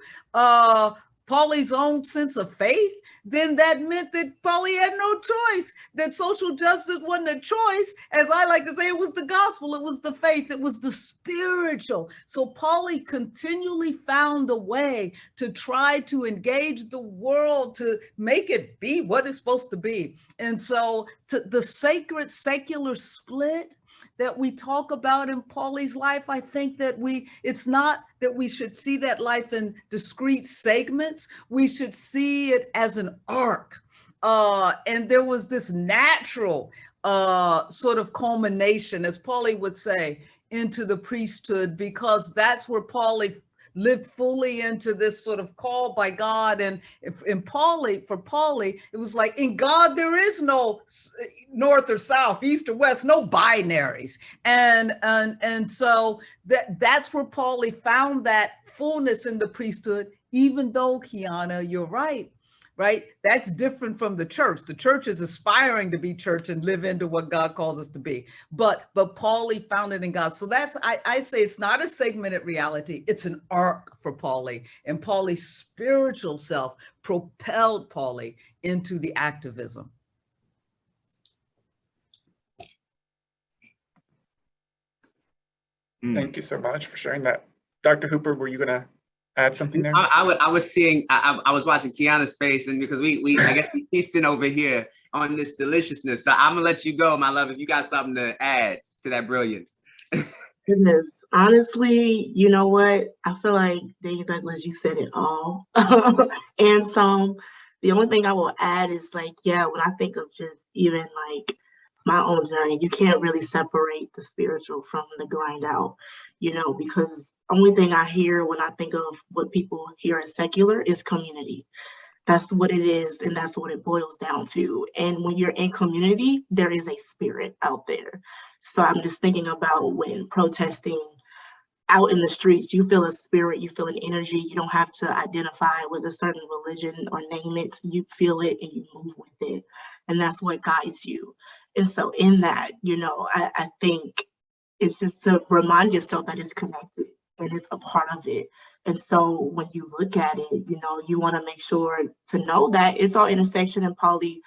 Pauli's own sense of faith, then that meant that Pauli had no choice, that social justice wasn't a choice. As I like to say, it was the gospel, it was the faith, it was the spiritual. So Pauli continually found a way to try to engage the world, to make it be what it's supposed to be. And so the sacred secular split that we talk about in Pauli's life, I think that it's not that we should see that life in discrete segments. We should see it as an arc. And there was this natural sort of culmination, as Pauli would say, into the priesthood, because that's where Pauli lived fully into this sort of call by God. And for Pauli, it was like, in God, there is no north or south, east or west, no binaries. And so that's where Pauli found that fullness in the priesthood, even though, Kianna, you're right? That's different from the church. The church is aspiring to be church and live into what God calls us to be. But Pauli found it in God. So that's, I say it's not a segmented reality. It's an arc for Pauli. And Pauli's spiritual self propelled Pauli into the activism. Thank you so much for sharing that. Dr. Hooper, were you going to add something there? I was seeing, I was watching Kianna's face, and because we I guess we feasting over here on this deliciousness. So I'm gonna let you go, my love, if you got something to add to that brilliance. Goodness, honestly, you know what? I feel like, Dave Douglas, you said it all. And some. The only thing I will add is like, yeah, when I think of just even like my own journey, you can't really separate the spiritual from the grind out, because only thing I hear when I think of what people hear as secular is community. That's what it is, and that's what it boils down to. And when you're in community, there is a spirit out there. So I'm just thinking about when protesting out in the streets, you feel a spirit, you feel an energy. You don't have to identify with a certain religion or name it. You feel it and you move with it. And that's what guides you. And so in that, I think it's just to remind yourself that it's connected and it's a part of it. And so when you look at it, you want to make sure to know that it's all intersection in Pauli's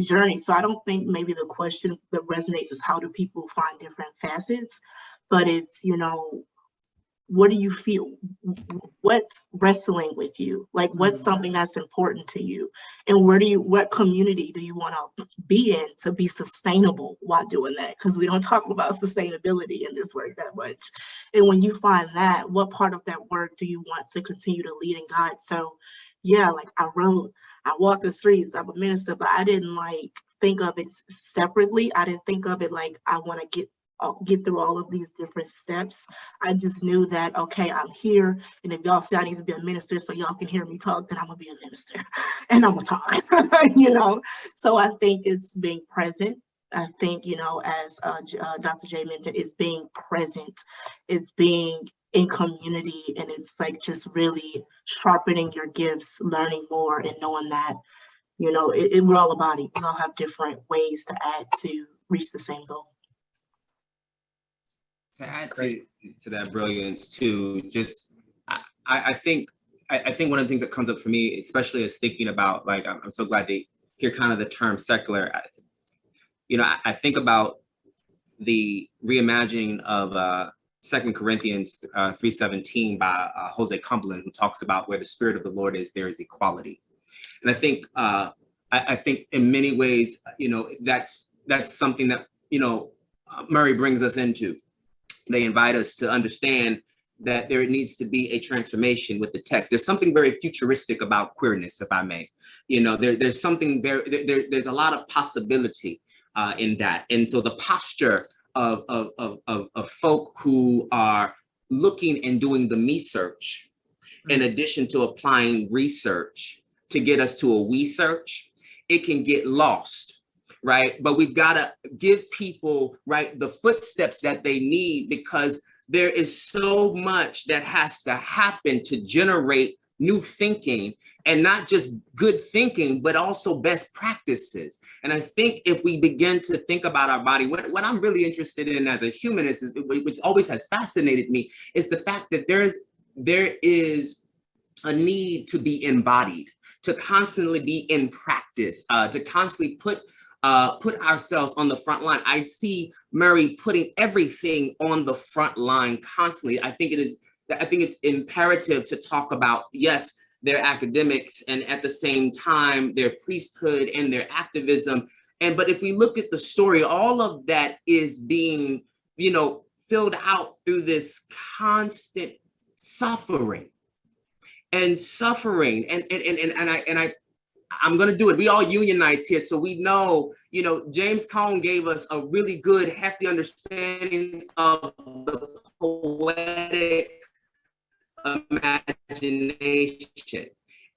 journey. So I don't think maybe the question that resonates is how do people find different facets, but it's, what do you feel? What's wrestling with you? Like, what's something that's important to you? And what community do you want to be in to be sustainable while doing that? Because we don't talk about sustainability in this work that much. And when you find that, what part of that work do you want to continue to lead and guide? So yeah, like I walk the streets, I'm a minister, but I didn't think of it separately. I didn't think of it like I want to get through all of these different steps. I just knew that, okay, I'm here, and if y'all say I need to be a minister so y'all can hear me talk, then I'm gonna be a minister and I'm gonna talk. So I think it's being present. I think, as Dr. J mentioned, it's being present, it's being in community, and it's like just really sharpening your gifts, learning more, and knowing that, we're all a body. We all have different ways to add to reach the same goal. To add to that brilliance too, just I think one of the things that comes up for me, especially as thinking about, like, I'm so glad to hear kind of the term secular. I think about the reimagining of 2 Corinthians 3:17 by Jose Cumberland, who talks about where the Spirit of the Lord is, there is equality. And I think I think in many ways, that's something that, Murray brings us into. They invite us to understand that there needs to be a transformation with the text. There's something very futuristic about queerness, if I may. There's something there's a lot of possibility in that. And so the posture of folk who are looking and doing the me search, in addition to applying research to get us to a we search, it can get lost. Right? But we've got to give people, right, the footsteps that they need, because there is so much that has to happen to generate new thinking, and not just good thinking, but also best practices. And I think if we begin to think about our body, what I'm really interested in as a humanist, is, which always has fascinated me, is the fact that there is a need to be embodied, to constantly be in practice, to constantly put ourselves on the front line. I see Murray putting everything on the front line constantly. I think it's imperative to talk about, yes, their academics, and at the same time, their priesthood and their activism. But if we look at the story, all of that is being, filled out through this constant suffering. And I'm going to do it. We all Unionites here, so we know, James Cone gave us a really good, hefty understanding of the poetic imagination.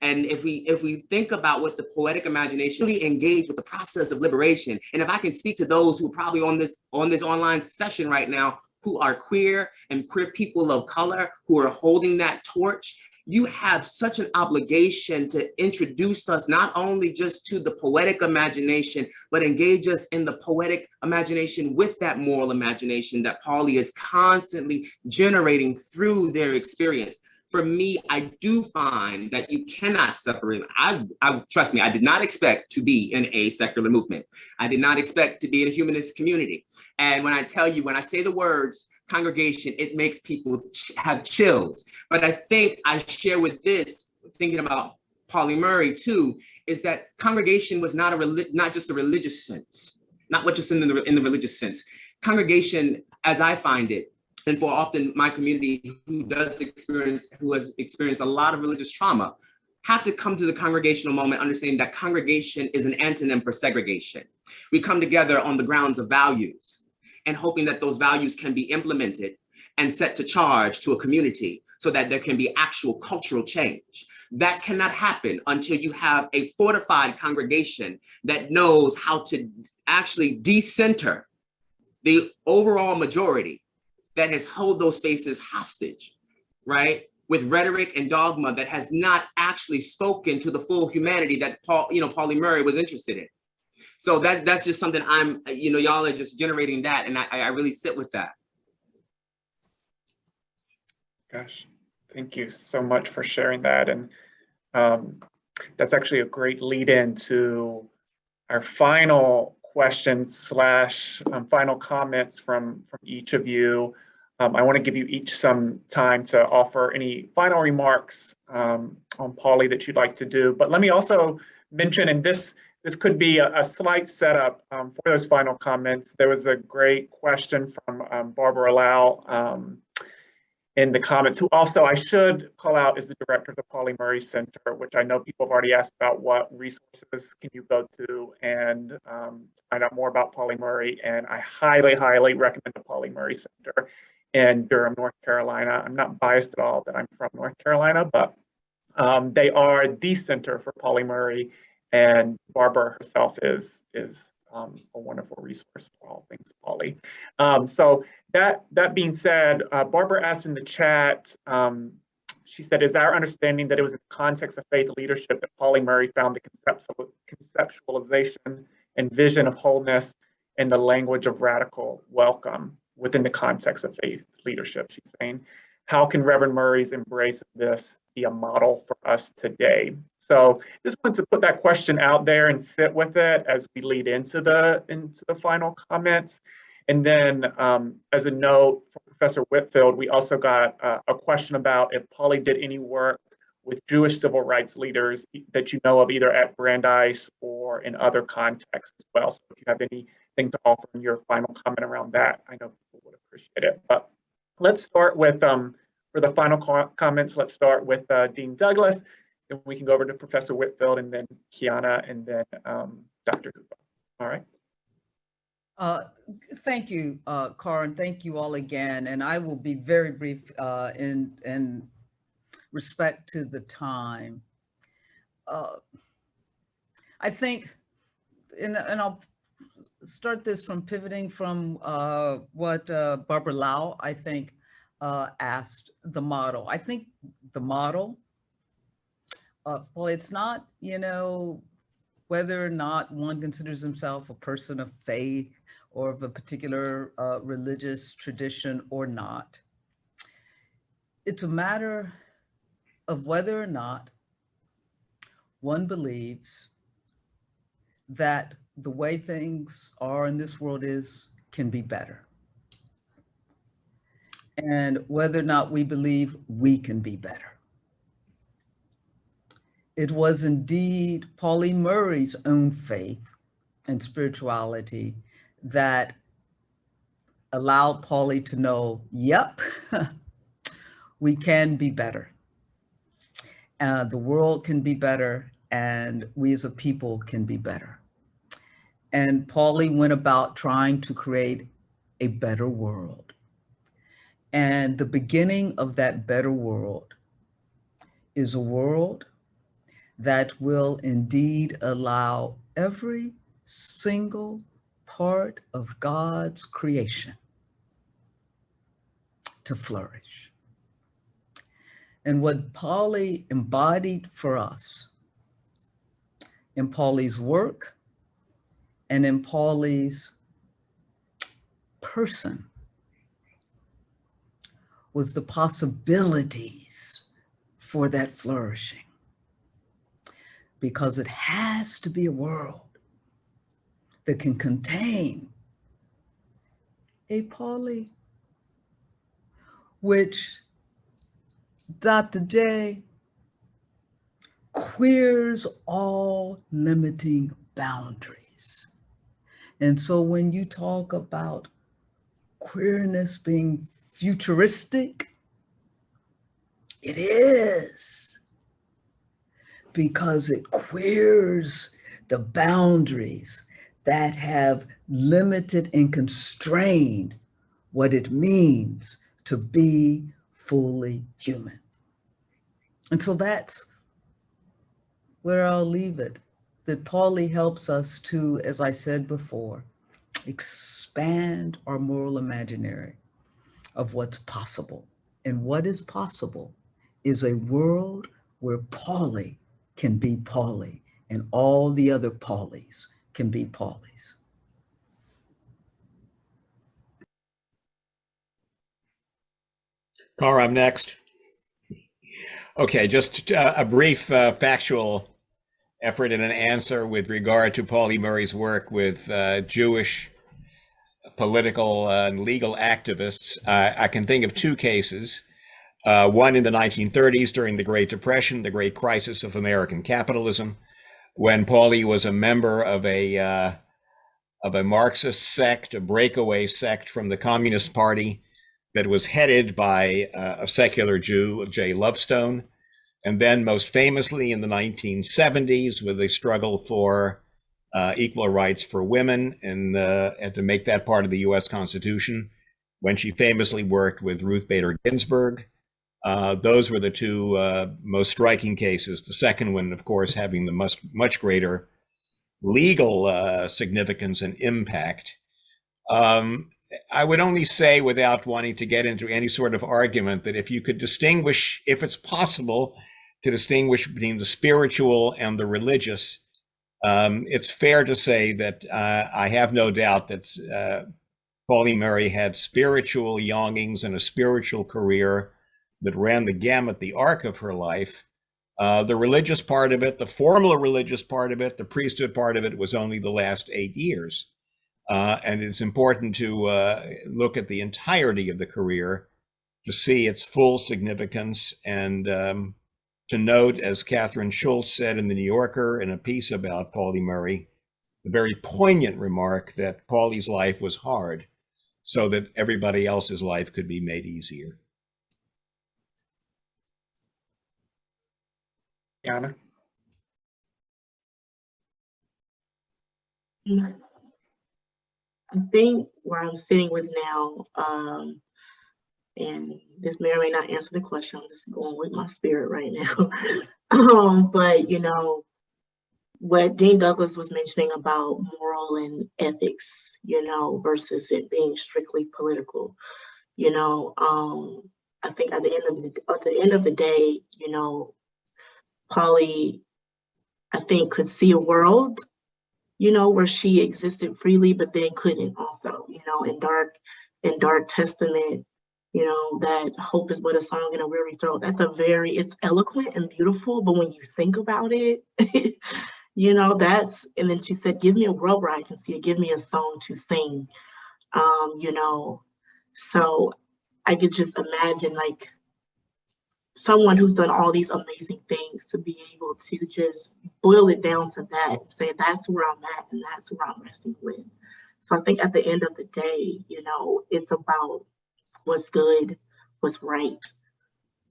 And if we think about what the poetic imagination really engage with the process of liberation, and if I can speak to those who are probably on this online session right now, who are queer and queer people of color, who are holding that torch, you have such an obligation to introduce us not only just to the poetic imagination, but engage us in the poetic imagination with that moral imagination that Pauli is constantly generating through their experience. For me, I do find that you cannot separate. I trust me, I did not expect to be in a secular movement. I did not expect to be in a humanist community. And when I say the words congregation, it makes people have chills. But I think I share with this, thinking about Pauli Murray too, is that congregation was not just a religious sense, not what just in the religious sense. Congregation, as I find it, and for often my community who has experienced a lot of religious trauma, have to come to the congregational moment understanding that congregation is an antonym for segregation. We come together on the grounds of values, and hoping that those values can be implemented and set to charge to a community so that there can be actual cultural change. That cannot happen until you have a fortified congregation that knows how to actually decenter the overall majority that has held those spaces hostage, right? With rhetoric and dogma that has not actually spoken to the full humanity that Pauli Murray was interested in. So that's just something y'all are just generating that, and I really sit with that. Gosh, thank you so much for sharing that. And that's actually a great lead in to our final questions / final comments from each of you. I want to give you each some time to offer any final remarks on Pauli that you'd like to do. But let me also mention, and this could be a slight setup for those final comments. There was a great question from Barbara Lau in the comments, who also, I should call out, is the director of the Pauli Murray Center, which I know people have already asked about what resources can you go to and find out more about Pauli Murray. And I highly, highly recommend the Pauli Murray Center in Durham, North Carolina. I'm not biased at all that I'm from North Carolina, but they are the center for Pauli Murray. And Barbara herself is a wonderful resource for all things Pauli. So that being said, Barbara asked in the chat, she said, is our understanding that it was in the context of faith leadership that Pauli Murray found the conceptualization and vision of wholeness and the language of radical welcome within the context of faith leadership, she's saying. How can Reverend Murray's embrace of this be a model for us today? So just wanted to put that question out there and sit with it as we lead into the final comments. And then as a note for Professor Whitfield, we also got a question about if Pauli did any work with Jewish civil rights leaders that you know of, either at Brandeis or in other contexts as well. So if you have anything to offer in your final comment around that, I know people would appreciate it. But let's start with, for the final comments, let's start with Dean Douglas, then we can go over to Professor Whitfield, and then Kianna, and then Dr. Hooper. All right. Thank you, Karin. Thank you all again. And I will be very brief in respect to the time. I think, and I'll start this from pivoting from what Barbara Lau, I think, asked the model. I think the model, well, it's not, whether or not one considers himself a person of faith or of a particular religious tradition or not. It's a matter of whether or not one believes that the way things are in this world can be better. And whether or not we believe we can be better. It was indeed Pauli Murray's own faith and spirituality that allowed Pauli to know, yep, we can be better. The world can be better, and we as a people can be better. And Pauli went about trying to create a better world. And the beginning of that better world is a world that will indeed allow every single part of God's creation to flourish. And what Pauli embodied for us in Pauli's work and in Pauli's person was the possibilities for that flourishing. Because it has to be a world that can contain a Pauli, which Dr. J queers all limiting boundaries. And so when you talk about queerness being futuristic, it is, because it queers the boundaries that have limited and constrained what it means to be fully human. And so that's where I'll leave it, that Pauli helps us to, as I said before, expand our moral imaginary of what's possible. And what is possible is a world where Pauli can be Pauli and all the other Paulis can be Paulis. Cara, I'm next. Okay, just a brief factual effort and an answer with regard to Pauli Murray's work with Jewish political and legal activists. I can think of two cases. One in the 1930s during the Great Depression, the great crisis of American capitalism, when Pauli was a member of a Marxist sect, a breakaway sect from the Communist Party that was headed by a secular Jew, J. Lovestone, and then most famously in the 1970s with a struggle for equal rights for women and to make that part of the U.S. Constitution, when she famously worked with Ruth Bader Ginsburg. Those were the two most striking cases. The second one, of course, having the much greater legal significance and impact. I would only say, without wanting to get into any sort of argument, that if you could distinguish, if it's possible to distinguish between the spiritual and the religious, it's fair to say that I have no doubt that Pauli Murray had spiritual longings and a spiritual career that ran the gamut, the arc of her life. The religious part of it, the formal religious part of it, the priesthood part of it was only the last 8 years. And it's important to look at the entirety of the career to see its full significance and to note, as Catherine Schultz said in the New Yorker in a piece about Pauli Murray, the very poignant remark that Pauli's life was hard so that everybody else's life could be made easier. Kianna? I think where I'm sitting with now, and this may or may not answer the question, I'm just going with my spirit right now. But you know, what Dean Douglas was mentioning about moral and ethics, you know, versus it being strictly political, you know, I think at the end of the day, you know, Pauli, I think, could see a world, you know, where she existed freely, but then couldn't also, you know, in Dark Testament, you know, that hope is but a song in a weary throat. That's it's eloquent and beautiful, but when you think about it, you know, and then she said, give me a world where I can see it, give me a song to sing, you know, so I could just imagine like someone who's done all these amazing things to be able to just boil it down to that and say, that's where I'm at and that's where I'm resting with. So I think at the end of the day, you know, it's about what's good, what's right,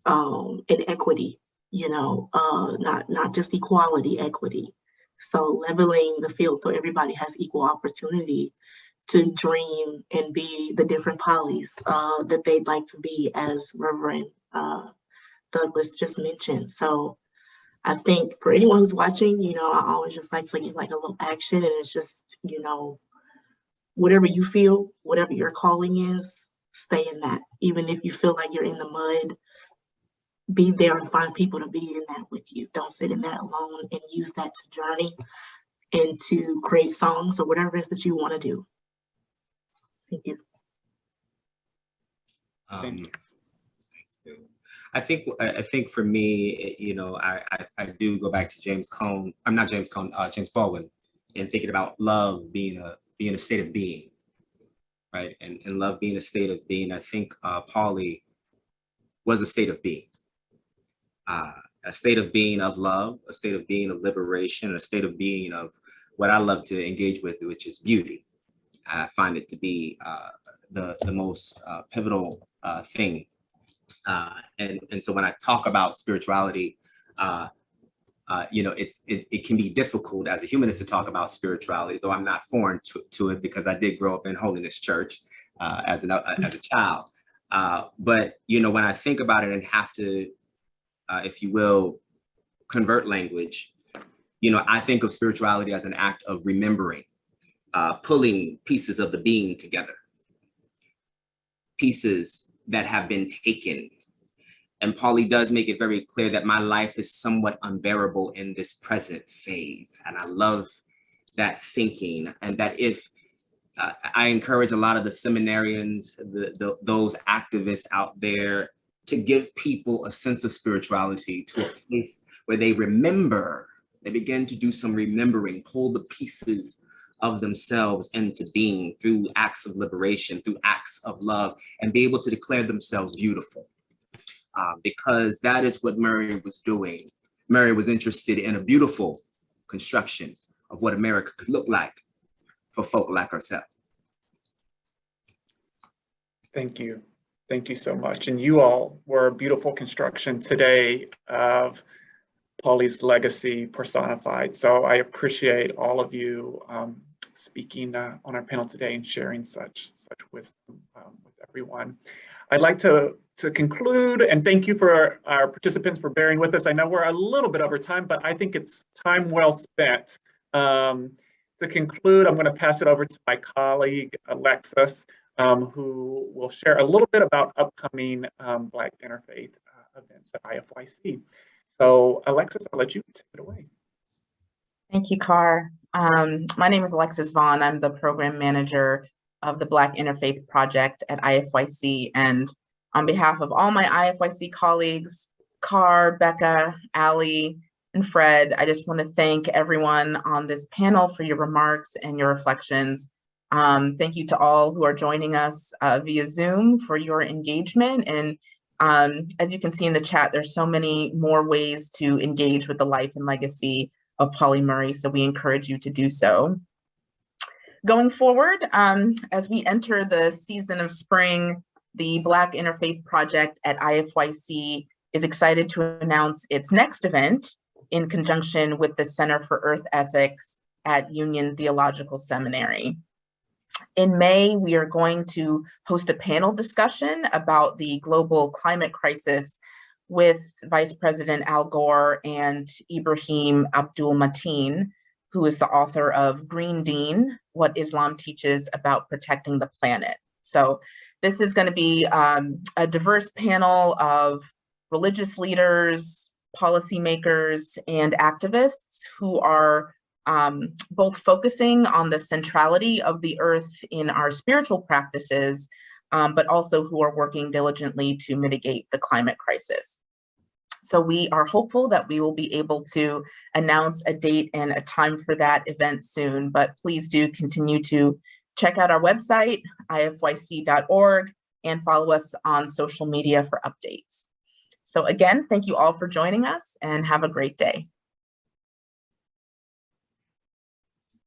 and equity, you know, not just equality, equity. So leveling the field so everybody has equal opportunity to dream and be the different Paulis that they'd like to be, as Reverend Douglas just mentioned. So I think for anyone who's watching, you know, I always just like to give like a little action, and it's just, you know, whatever you feel, whatever your calling is, stay in that. Even if you feel like you're in the mud, be there and find people to be in that with you. Don't sit in that alone, and use that to journey and to create songs or whatever it is that you want to do. Thank you. Thank you. I think for me, you know, I do go back to James Baldwin, and thinking about love being a state of being, right? And love being a state of being. I think Pauli was a state of being, a state of being of love, a state of being of liberation, a state of being of what I love to engage with, which is beauty. I find it to be the most pivotal thing. And so when I talk about spirituality, you know, it can be difficult as a humanist to talk about spirituality, though I'm not foreign to it because I did grow up in Holiness Church as a child. But, you know, when I think about it and have to, if you will, convert language, you know, I think of spirituality as an act of remembering, pulling pieces of the being together, pieces that have been taken. And Pauli does make it very clear that my life is somewhat unbearable in this present phase. And I love that thinking, and that if I encourage a lot of the seminarians, those activists out there, to give people a sense of spirituality, to a place where they remember, they begin to do some remembering, pull the pieces of themselves into being through acts of liberation, through acts of love, and be able to declare themselves beautiful. Because that is what Murray was doing. Murray was interested in a beautiful construction of what America could look like for folk like ourselves. Thank you. Thank you so much. And you all were a beautiful construction today of Pauli's legacy personified. So I appreciate all of you speaking on our panel today and sharing such wisdom with everyone. I'd like to conclude and thank you for our participants for bearing with us. I know we're a little bit over time, but I think it's time well spent. To conclude, I'm going to pass it over to my colleague, Alexis, who will share a little bit about upcoming Black Interfaith events at IFYC. So Alexis, I'll let you take it away. Thank you, Carr. My name is Alexis Vaughn. I'm the program manager of the Black Interfaith Project at IFYC. And on behalf of all my IFYC colleagues, Carr, Becca, Ali, and Fred, I just want to thank everyone on this panel for your remarks and your reflections. Thank you to all who are joining us via Zoom for your engagement. And As you can see in the chat, there's so many more ways to engage with the life and legacy of Pauli Murray, so we encourage you to do so. Going forward, as we enter the season of spring, the Black Interfaith Project at IFYC is excited to announce its next event in conjunction with the Center for Earth Ethics at Union Theological Seminary. In May, we are going to host a panel discussion about the global climate crisis with Vice President Al Gore and Ibrahim Abdul Mateen, who is the author of Green Deen, What Islam Teaches About Protecting the Planet. So this is going to be a diverse panel of religious leaders, policymakers, and activists who are both focusing on the centrality of the earth in our spiritual practices, but also who are working diligently to mitigate the climate crisis. So we are hopeful that we will be able to announce a date and a time for that event soon, but please do continue to check out our website, ifyc.org, and follow us on social media for updates. So again, thank you all for joining us and have a great day.